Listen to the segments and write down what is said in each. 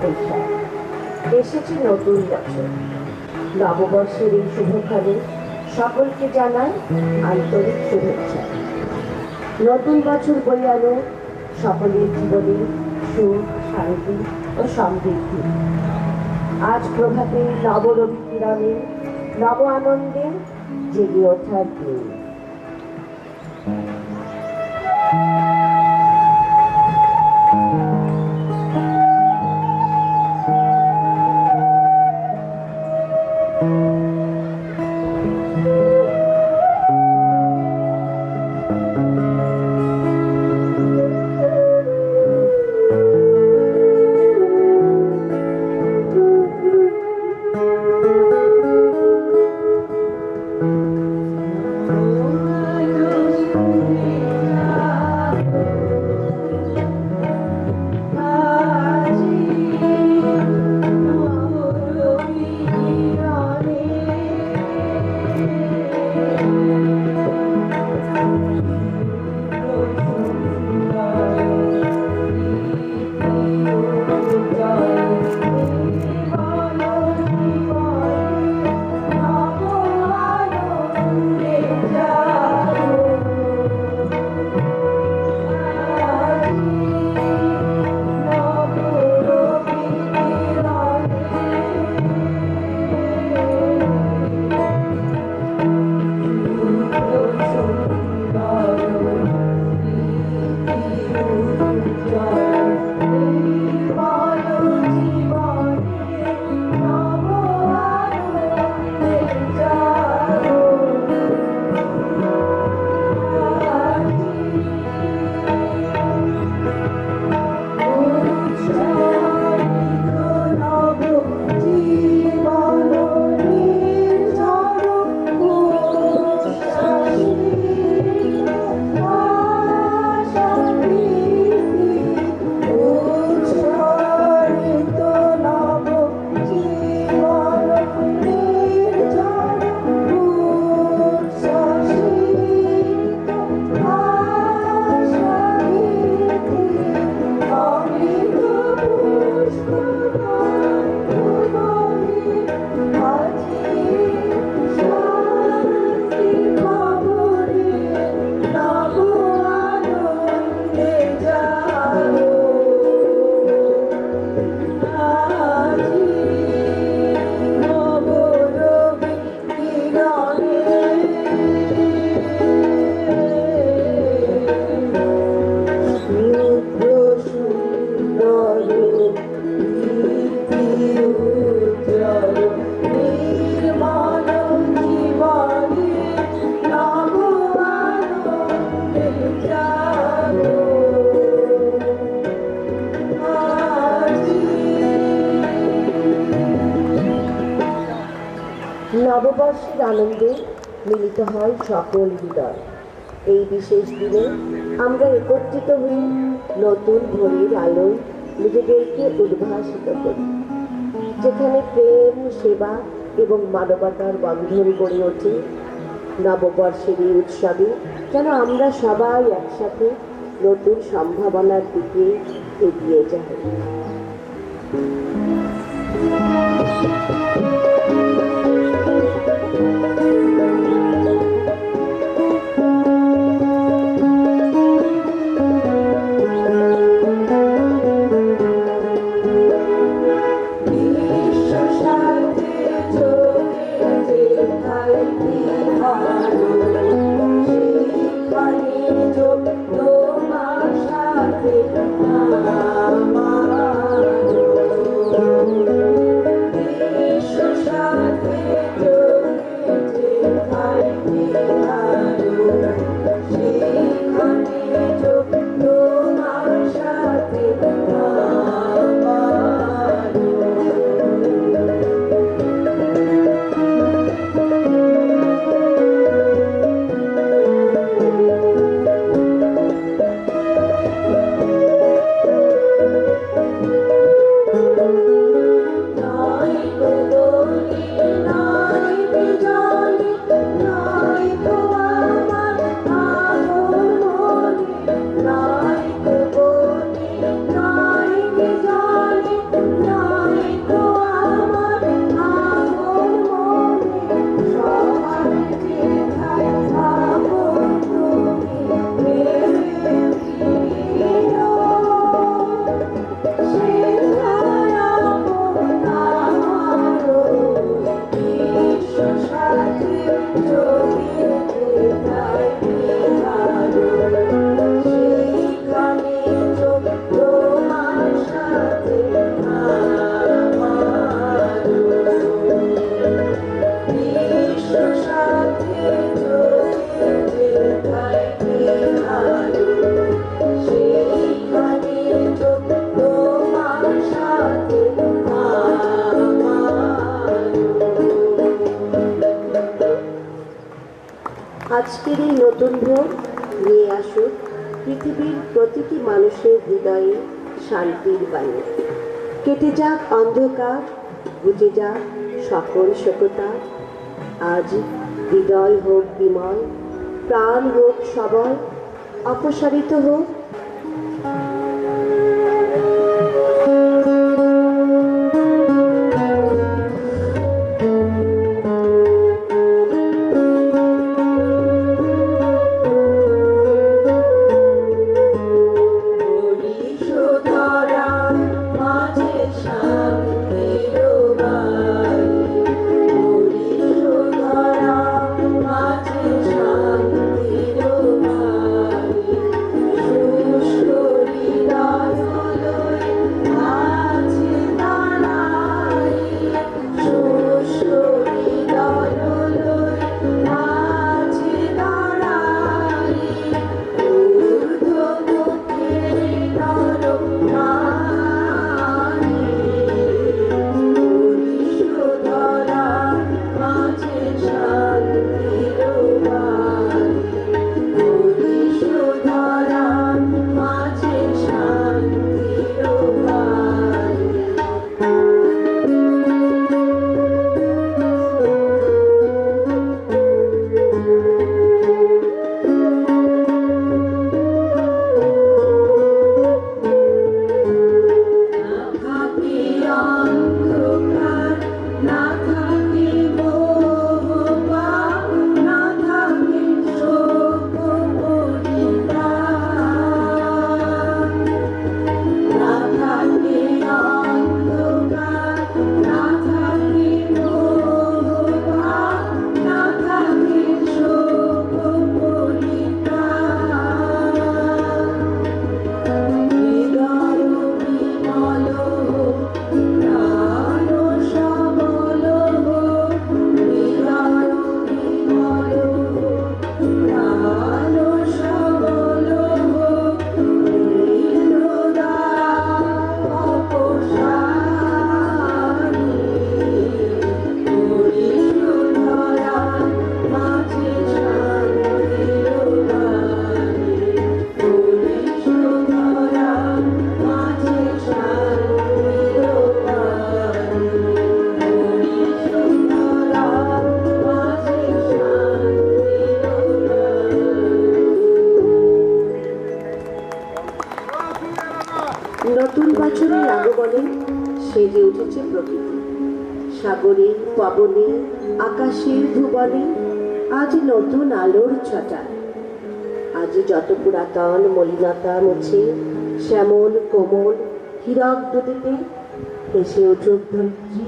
বৈশাখ, এসেছে নতুন বছর। নববর্ষের এই শুভকালে সকলকে জানাই আন্তরিক শুভেচ্ছা। নতুন বছর বয়ে আনো সকলের জীবনে সুখ, শান্তি ও সমৃদ্ধি। আজ প্রভাতে নবরবি কিরণে নব আনন্দে জেগে ওঠার দিন। নববর্ষের আনন্দে মিলিত হয় সকল হৃদয়। এই বিশেষ দিনে আমরা একত্রিত হয়ে নতুন ভোরের আলোয় নিজেদেরকে উদ্ভাসিত করি, যেখানে প্রেম, সেবা এবং মানবতার বন্ধন গড়ে ওঠে। নববর্ষের এই উৎসবে যেন আমরা সবাই একসাথে নতুন সম্ভাবনার দিকে এগিয়ে যাই। আজকের এই নতুন ভোর নিয়ে আসুক পৃথিবীর প্রতিটি মানুষের হৃদয়ে শান্তির বাণী। কেটে যাক অন্ধকার, বুঝে যাক সকল শোকতা। আজ হৃদয় হোক বিমল, প্রাণ হোক সবল, অপসারিত হোক নতুন বছরের আগমনে সেজে উঠেছে প্রকৃতি। সাগরে, পবনে, আকাশের ভুবনে আজ নতুন আলোর ছটা। আজ যত পুরাতন মলিনতা মুছে শ্যামল কোমল হীরক দুটিতে হেসে উঠুক ধরিত্রী।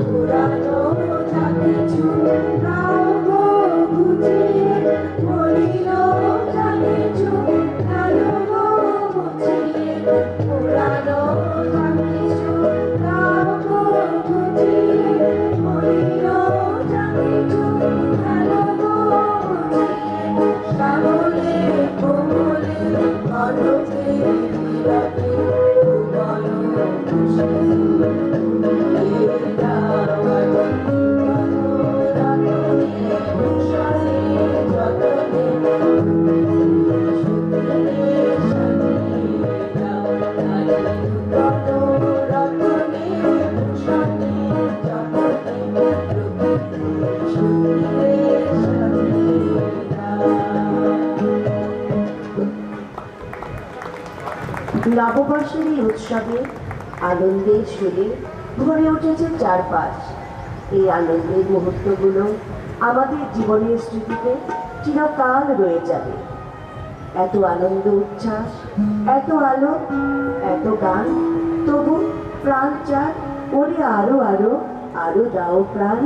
পুরানো নববর্ষের এই উৎসবে আনন্দের সুরে ভরে উঠেছে চারপাশ। এই আনন্দের মুহূর্তগুলো আমাদের জীবনের স্মৃতিতে চিরকাল রয়ে যাবে। এত আনন্দ উচ্ছ্বাস, এত আলো, এত গান, তবু প্রাণ চায় ওরে আরো আরো আরো দাও প্রাণ।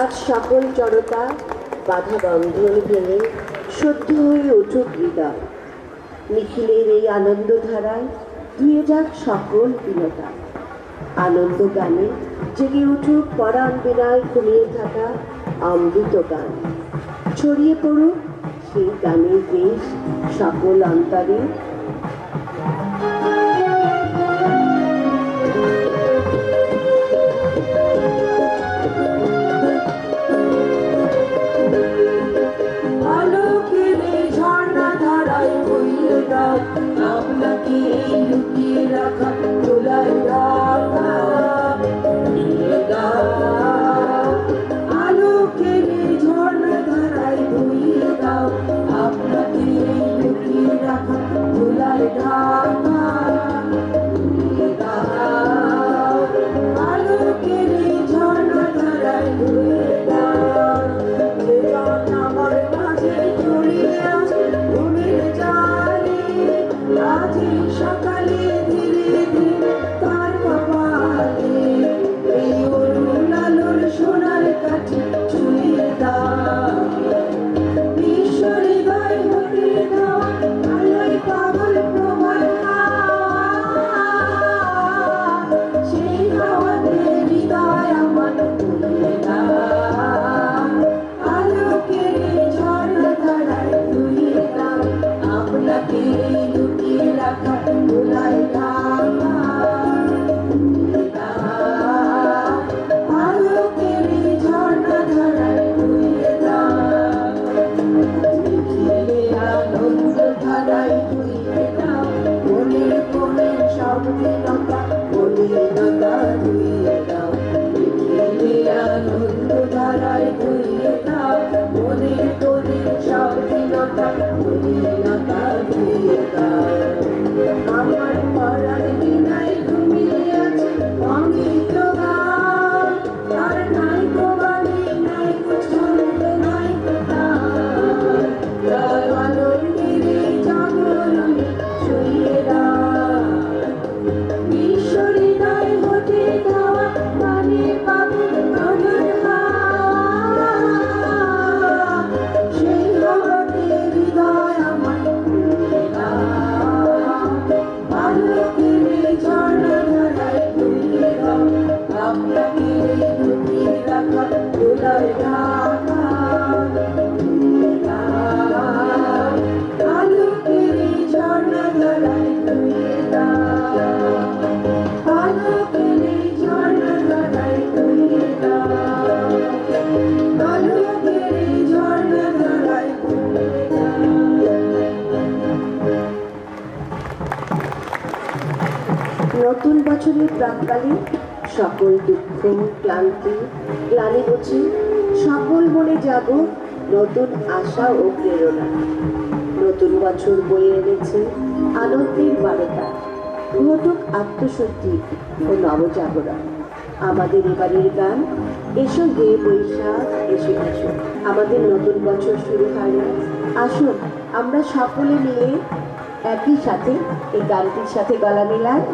আজ সকল জড়তা বাধা বন্ধন ভেঙে শুদ্ধ হয়ে উঠুক হৃদয়। নিখিলের এই আনন্দ ধারায় ধুয়ে যাক সকল দীনতা। আনন্দ গানে জেগে উঠুক পরাণ বিনায় ঘুমিয়ে থাকা অমৃত গান। ছড়িয়ে পড়ুক সেই গানের দেশ সকল অন্তরে। আপনাকে লুকিয়ে রাখা তোলায় আলোকে ঝর্ণা ধারায় ধুইয়ে দাও। আপনাকে লুকিয়ে রাখা বছরের প্রাককালে সকল দুঃখ ক্লান্তি গ্লানি মুছে সকল মনে জাগো নতুন আশা ও প্রেরণা। নতুন বছর বয়ে এনেছে আনন্দের বারতা, ঘটক আত্মশুদ্ধি ও নবজাগরণ। আমাদের এবারের গান এসো হে বৈশাখ এসো এসো। আমাদের নতুন বছর শুরু হয় না, আসুন আমরা সকলে মিলে একই সাথে এই গানটির সাথে গলা মেলায়।